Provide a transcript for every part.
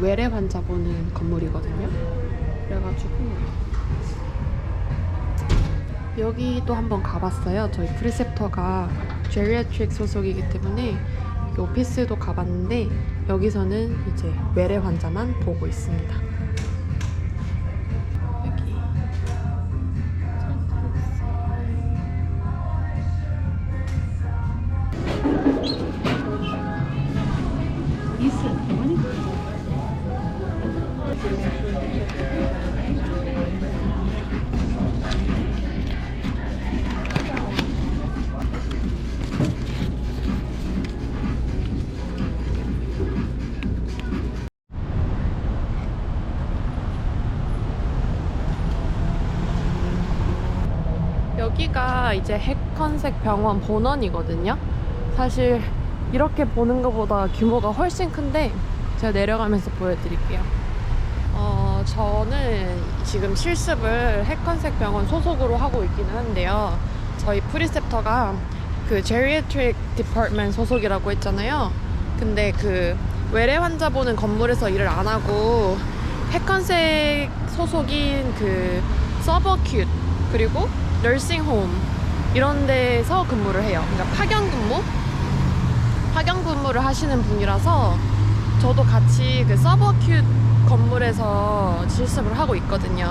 외래 환자 보는 건물이거든요. 그래가지고 여기도 한번 가봤어요. 저희 프리셉터가 제리아트릭 소속이기 때문에 오피스도 가봤는데 여기서는 이제 외래 환자만 보고 있습니다. 여기 여기가 이제 핵컨색 병원 본원이거든요. 사실 이렇게 보는 것보다 규모가 훨씬 큰데 제가 내려가면서 보여드릴게요. 저는 지금 실습을 핵컨색 병원 소속으로 하고 있기는 한데요. 저희 프리셉터가 그 제리아트릭 디파트먼트 소속이라고 했잖아요. 근데 그 외래 환자 보는 건물에서 일을 안 하고 핵컨색 소속인 그 서버큐트 그리고 너싱홈 이런 데서 근무를 해요. 그러니까 파견 근무를 하시는 분이라서 저도 같이 그 서버큐트 건물에서 실습을 하고 있거든요.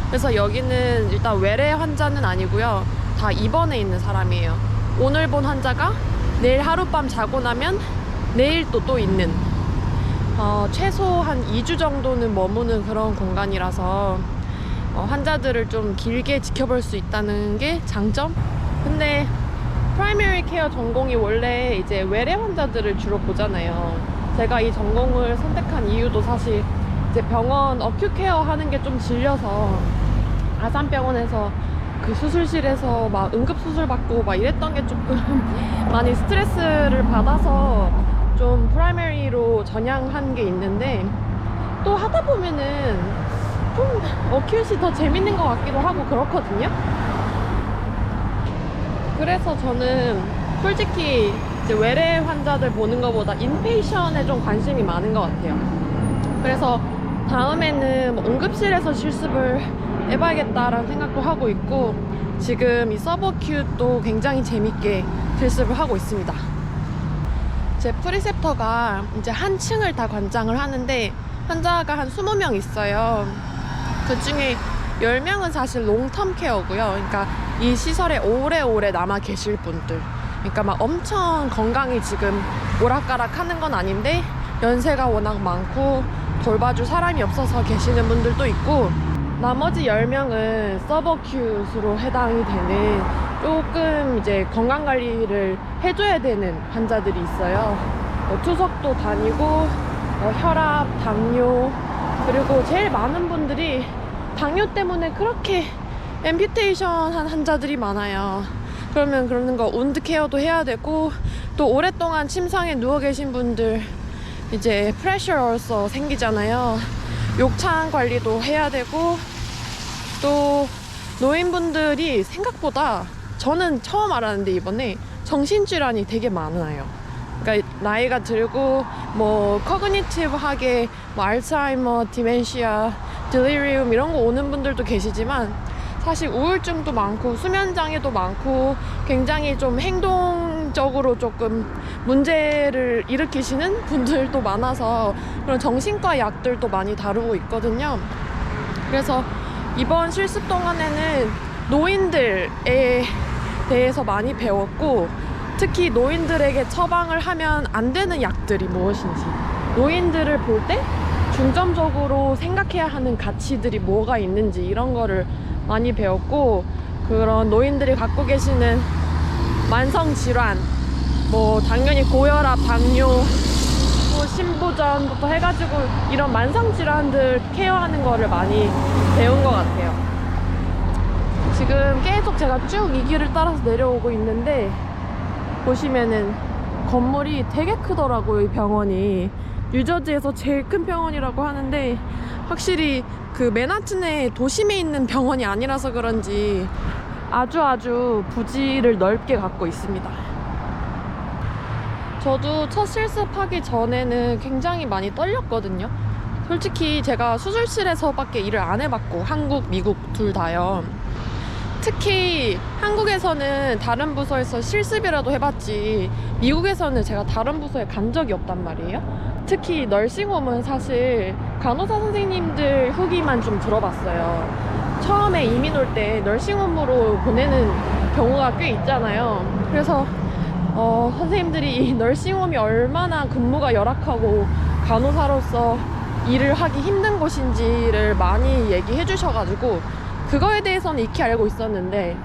그래서 여기는 일단 외래 환자는 아니고요. 다 입원해 있는 사람이에요. 오늘 본 환자가 내일 하룻밤 자고 나면 내일 또 있는 최소 한 2주 정도는 머무는 그런 공간이라서 환자들을 좀 길게 지켜볼 수 있다는 게 장점? 근데 프라이머리 케어 전공이 원래 이제 외래 환자들을 주로 보잖아요. 제가 이 전공을 선택한 이유도 사실 이제 병원 어큐 케어 하는 게 좀 질려서 아산병원에서 그 수술실에서 막 응급수술 받고 막 이랬던 게 조금 많이 스트레스를 받아서 좀 프라이머리로 전향한 게 있는데 또 하다 보면은 좀 어큐시 더 재밌는 것 같기도 하고 그렇거든요. 그래서 저는 솔직히 이제 외래 환자들 보는 것보다 인페이션에 좀 관심이 많은 것 같아요. 그래서 다음에는 뭐 응급실에서 실습을 해봐야겠다라는 생각도 하고 있고 지금 이 서버큐도 굉장히 재밌게 실습을 하고 있습니다. 제 프리셉터가 이제 한 층을 다 관장을 하는데 환자가 한 20명 있어요. 그 중에 10명은 사실 롱텀 케어고요. 그러니까 이 시설에 오래오래 남아 계실 분들. 그러니까 막 엄청 건강히 지금 오락가락 하는 건 아닌데 연세가 워낙 많고 돌봐줄 사람이 없어서 계시는 분들도 있고 나머지 10명은 서버큐트로 해당이 되는 조금 이제 건강관리를 해줘야 되는 환자들이 있어요. 투석도 다니고 혈압, 당뇨 그리고 제일 많은 분들이 당뇨 때문에 그렇게 앰퓨테이션 한 환자들이 많아요. 그러면 그러는 거 온드 케어도 해야 되고 또 오랫동안 침상에 누워 계신 분들 이제 프레셔 얼서 생기잖아요. 욕창 관리도 해야 되고 또 노인분들이 생각보다 저는 처음 알았는데 이번에 정신질환이 되게 많아요. 그러니까 나이가 들고 뭐 커그니티브하게 뭐 알츠하이머, 디멘시아, 딜리리움 이런 거 오는 분들도 계시지만 사실 우울증도 많고 수면장애도 많고 굉장히 좀 행동적으로 조금 문제를 일으키시는 분들도 많아서 그런 정신과 약들도 많이 다루고 있거든요. 그래서 이번 실습 동안에는 노인들에 대해서 많이 배웠고 특히 노인들에게 처방을 하면 안 되는 약들이 무엇인지 노인들을 볼 때 중점적으로 생각해야 하는 가치들이 뭐가 있는지 이런 거를 많이 배웠고 그런 노인들이 갖고 계시는 만성질환 뭐 당연히 고혈압, 당뇨, 뭐 심부전부터 해가지고 이런 만성질환들 케어하는 거를 많이 배운 것 같아요. 지금 계속 제가 쭉 이 길을 따라서 내려오고 있는데 보시면은 건물이 되게 크더라고요. 이 병원이 뉴저지에서 제일 큰 병원이라고 하는데 확실히 그 맨하튼의 도심에 있는 병원이 아니라서 그런지 아주 부지를 넓게 갖고 있습니다. 저도 첫 실습하기 전에는 굉장히 많이 떨렸거든요. 솔직히 제가 수술실에서밖에 일을 안 해봤고, 한국, 미국 둘 다요. 특히 한국에서는 다른 부서에서 실습이라도 해봤지, 미국에서는 제가 다른 부서에 간 적이 없단 말이에요. 특히 널싱홈은 사실 간호사 선생님들 후기만 좀 들어봤어요. 처음에 이민 올 때 널싱홈으로 보내는 경우가 꽤 있잖아요. 그래서 선생님들이 이 널싱홈이 얼마나 근무가 열악하고 간호사로서 일을 하기 힘든 곳인지를 많이 얘기해 주셔가지고 그거에 대해서는 익히 알고 있었는데,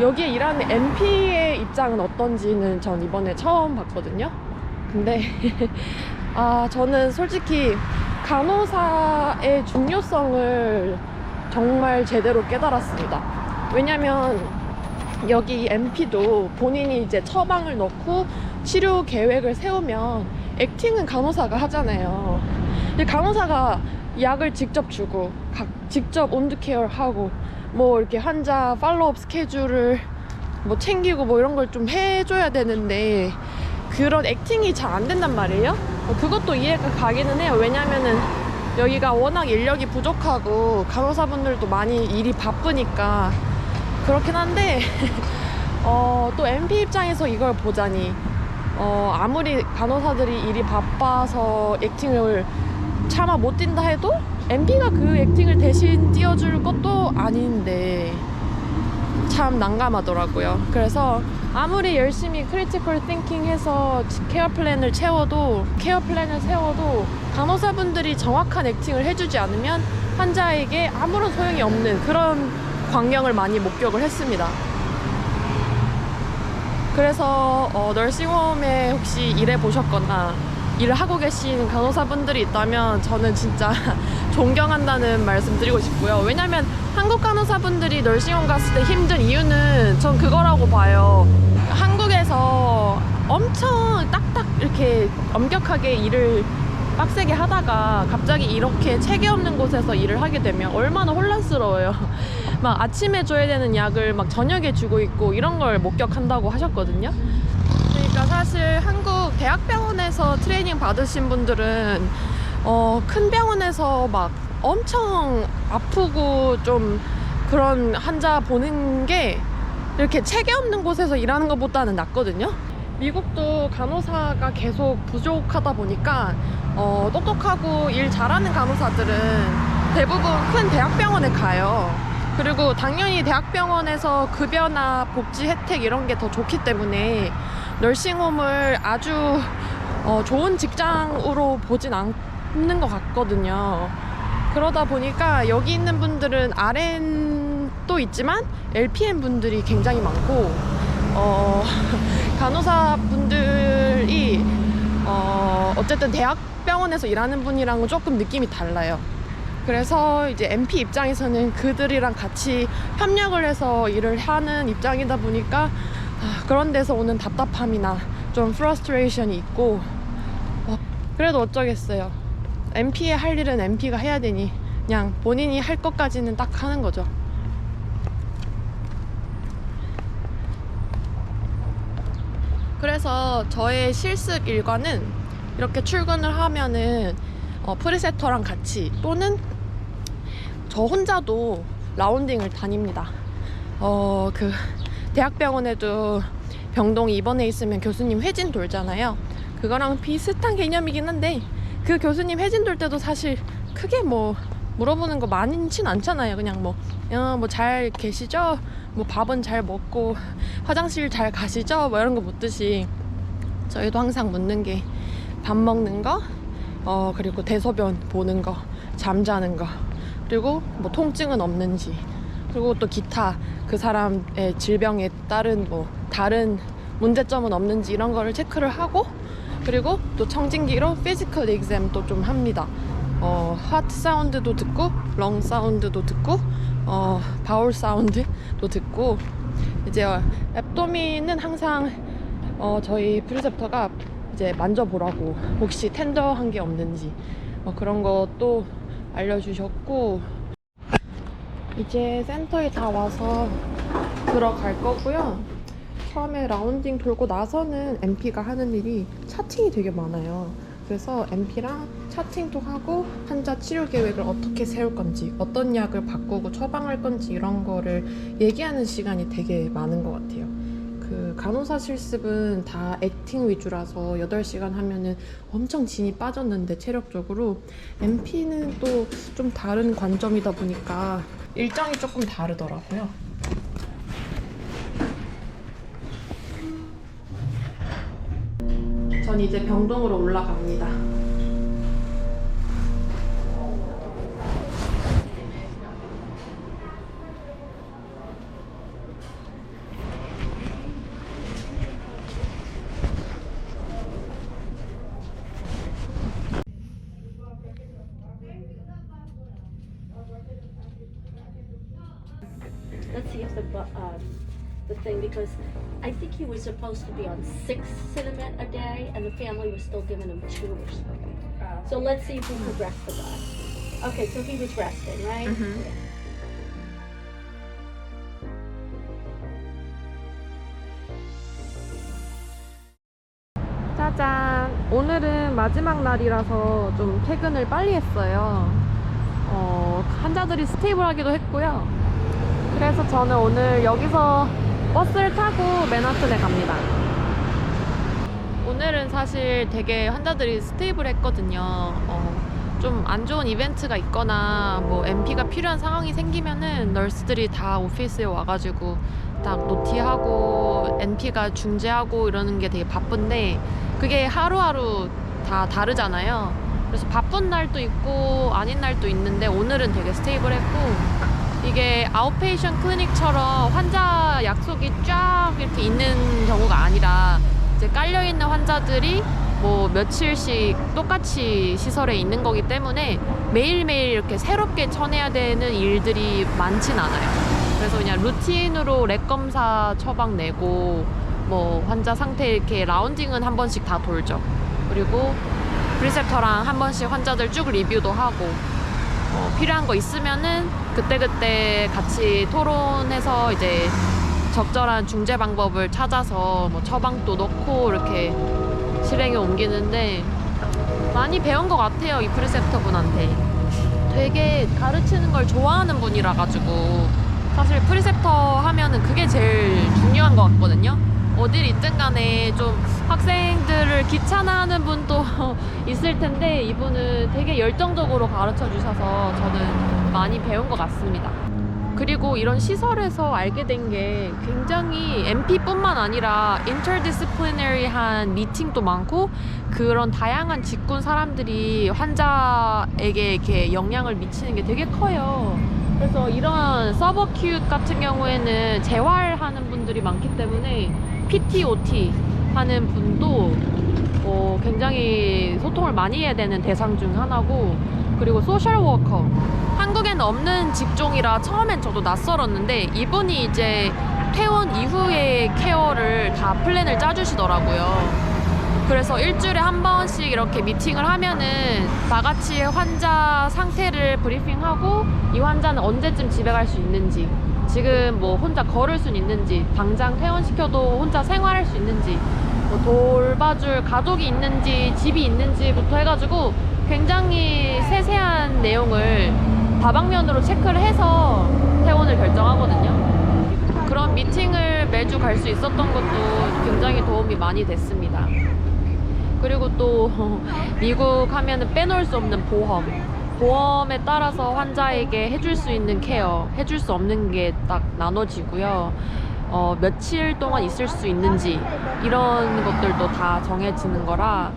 여기에 일하는 NP의 입장은 어떤지는 전 이번에 처음 봤거든요. 근데 저는 솔직히 간호사의 중요성을 정말 제대로 깨달았습니다. 왜냐면 여기 NP도 본인이 이제 처방을 넣고 치료 계획을 세우면 액팅은 간호사가 하잖아요. 근데 간호사가 약을 직접 주고 직접 온도 케어를 하고 뭐 이렇게 환자 팔로우업 스케줄을 뭐 챙기고 뭐 이런 걸 좀 해줘야 되는데 그런 액팅이 잘 안 된단 말이에요. 그것도 이해가 가기는 해요. 왜냐면은 여기가 워낙 인력이 부족하고 간호사분들도 많이 일이 바쁘니까 그렇긴 한데 또 NP 입장에서 이걸 보자니 아무리 간호사들이 일이 바빠서 액팅을 차마 못 뛴다 해도 NP가 그 액팅을 대신 띄워줄 것도 아닌데 참 난감하더라고요. 그래서 아무리 열심히 크리티컬 띵킹 해서 케어 플랜을 세워도 간호사분들이 정확한 액팅을 해주지 않으면 환자에게 아무런 소용이 없는 그런 광경을 많이 목격을 했습니다. 그래서 널싱홈에 혹시 일해보셨거나 일을 하고 계신 간호사분들이 있다면 저는 진짜 존경한다는 말씀 드리고 싶고요. 왜냐면 한국 간호사분들이 널싱홈 갔을 때 힘든 이유는 전 그거라고 봐요. 한국에서 엄청 딱딱 이렇게 엄격하게 일을 빡세게 하다가 갑자기 이렇게 체계 없는 곳에서 일을 하게 되면 얼마나 혼란스러워요. 막 아침에 줘야 되는 약을 막 저녁에 주고 있고 이런 걸 목격한다고 하셨거든요. 그러니까 사실 한국 대학병원에서 트레이닝 받으신 분들은 큰 병원에서 막 엄청 아프고 좀 그런 환자 보는 게 이렇게 체계 없는 곳에서 일하는 것보다는 낫거든요. 미국도 간호사가 계속 부족하다 보니까 똑똑하고 일 잘하는 간호사들은 대부분 큰 대학병원에 가요. 그리고 당연히 대학병원에서 급여나 복지 혜택 이런 게 더 좋기 때문에 널싱홈을 아주 좋은 직장으로 보진 않는 것 같거든요. 그러다 보니까 여기 있는 분들은 RN도 있지만 LPN 분들이 굉장히 많고 간호사 분들이 어쨌든 대학병원에서 일하는 분이랑은 조금 느낌이 달라요. 그래서 이제 NP 입장에서는 그들이랑 같이 협력을 해서 일을 하는 입장이다 보니까 그런 데서 오는 답답함이나 좀 프러스트레이션이 있고 그래도 어쩌겠어요. NP에 할 일은 NP가 해야 되니 그냥 본인이 할 것까지는 딱 하는 거죠. 그래서 저의 실습 일과는 이렇게 출근을 하면은 프리세터랑 같이 또는 저 혼자도 라운딩을 다닙니다. 그 대학병원에도 병동이 입원해 있으면 교수님 회진 돌잖아요. 그거랑 비슷한 개념이긴 한데 그 교수님 회진 돌 때도 사실 크게 뭐 물어보는 거 많진 않잖아요. 그냥 뭐 잘 계시죠? 뭐 밥은 잘 먹고 화장실 잘 가시죠? 뭐 이런 거 묻듯이 저희도 항상 묻는 게 밥 먹는 거, 그리고 대소변 보는 거, 잠자는 거, 그리고 뭐 통증은 없는지, 그리고 또 기타 그 사람의 질병에 따른 뭐 다른 문제점은 없는지 이런 거를 체크를 하고, 그리고 또 청진기로 피지컬 exam도 좀 합니다. 하트 사운드도 듣고 렁 사운드도 듣고 바울 사운드도 듣고, 이제 앱도민은 항상 저희 프리셉터가 이제 만져보라고 혹시 텐더한 게 없는지 그런 것도 알려주셨고, 이제 센터에 다 와서 들어갈 거고요. 처음에 라운딩 돌고 나서는 NP가 하는 일이 차팅이 되게 많아요. 그래서 MP랑 차팅도 하고 환자 치료 계획을 어떻게 세울 건지, 어떤 약을 바꾸고 처방할 건지 이런 거를 얘기하는 시간이 되게 많은 것 같아요. 그 간호사 실습은 다 액팅 위주라서 8시간 하면은 엄청 진이 빠졌는데 체력적으로 MP는 또 좀 다른 관점이다 보니까 일정이 조금 다르더라고요. 전 이제 병동으로 올라갑니다. Let's see if the thing, because I think he was supposed to be on 6 cinnamon a day, and the family was still giving him 2 or something. So let's see if we could rest the guy. Okay, so he was resting, right? Yeah. 짜잔! 오늘은 마지막 날이라서 좀 퇴근을 빨리 했어요. 환자들이 스테이블하기도 했고요. 그래서 저는 오늘 여기서 버스를 타고 맨하튼에 갑니다. 오늘은 사실 되게 환자들이 스테이블했거든요. 좀 안 좋은 이벤트가 있거나 뭐 MP가 필요한 상황이 생기면은 널스들이 다 오피스에 와가지고 딱 노티하고 NP가 중재하고 이러는 게 되게 바쁜데 그게 하루하루 다 다르잖아요. 그래서 바쁜 날도 있고 아닌 날도 있는데 오늘은 되게 스테이블했고, 이게 아웃페이션 클리닉처럼 환자 약속이 쫙 이렇게 있는 경우가 아니라 이제 깔려있는 환자들이 뭐 며칠씩 똑같이 시설에 있는 거기 때문에 매일매일 이렇게 새롭게 쳐내야 되는 일들이 많진 않아요. 그래서 그냥 루틴으로 렉 검사 처방 내고 뭐 환자 상태 이렇게 라운딩은 한 번씩 다 돌죠. 그리고 프리셉터랑 한 번씩 환자들 쭉 리뷰도 하고, 필요한 거 있으면은 그때그때 같이 토론해서 이제 적절한 중재 방법을 찾아서 뭐 처방도 넣고 이렇게 실행에 옮기는데 많이 배운 것 같아요. 이 프리셉터 분한테 되게 가르치는 걸 좋아하는 분이라 가지고 사실 프리셉터 하면은 그게 제일 중요한 것 같거든요. 어딜 있든 간에 좀 학생들을 귀찮아하는 분도 있을 텐데 이분은 되게 열정적으로 가르쳐 주셔서 저는 많이 배운 것 같습니다. 그리고 이런 시설에서 알게 된 게 굉장히 MP뿐만 아니라 interdisciplinary한 미팅도 많고 그런 다양한 직군 사람들이 환자에게 이렇게 영향을 미치는 게 되게 커요. 그래서 이런 서브큐트 같은 경우에는 재활하는 분들이 많기 때문에 PT, OT 하는 분도 굉장히 소통을 많이 해야 되는 대상 중 하나고, 그리고 소셜워커, 한국에는 없는 직종이라 처음엔 저도 낯설었는데 이분이 이제 퇴원 이후의 케어를 다 플랜을 짜주시더라고요. 그래서 일주일에 한 번씩 이렇게 미팅을 하면은 다 같이 환자 상태를 브리핑하고 이 환자는 언제쯤 집에 갈 수 있는지, 지금 뭐 혼자 걸을 수 있는지, 당장 퇴원시켜도 혼자 생활할 수 있는지, 뭐 돌봐줄 가족이 있는지, 집이 있는지부터 해가지고 굉장히 세세한 내용을 다방면으로 체크를 해서 퇴원을 결정하거든요. 그런 미팅을 매주 갈 수 있었던 것도 굉장히 도움이 많이 됐습니다. 그리고 또 미국 하면은 빼놓을 수 없는 보험에 따라서 환자에게 해줄 수 있는 케어, 해줄 수 없는 게 딱 나눠지고요. 며칠 동안 있을 수 있는지 이런 것들도 다 정해지는 거라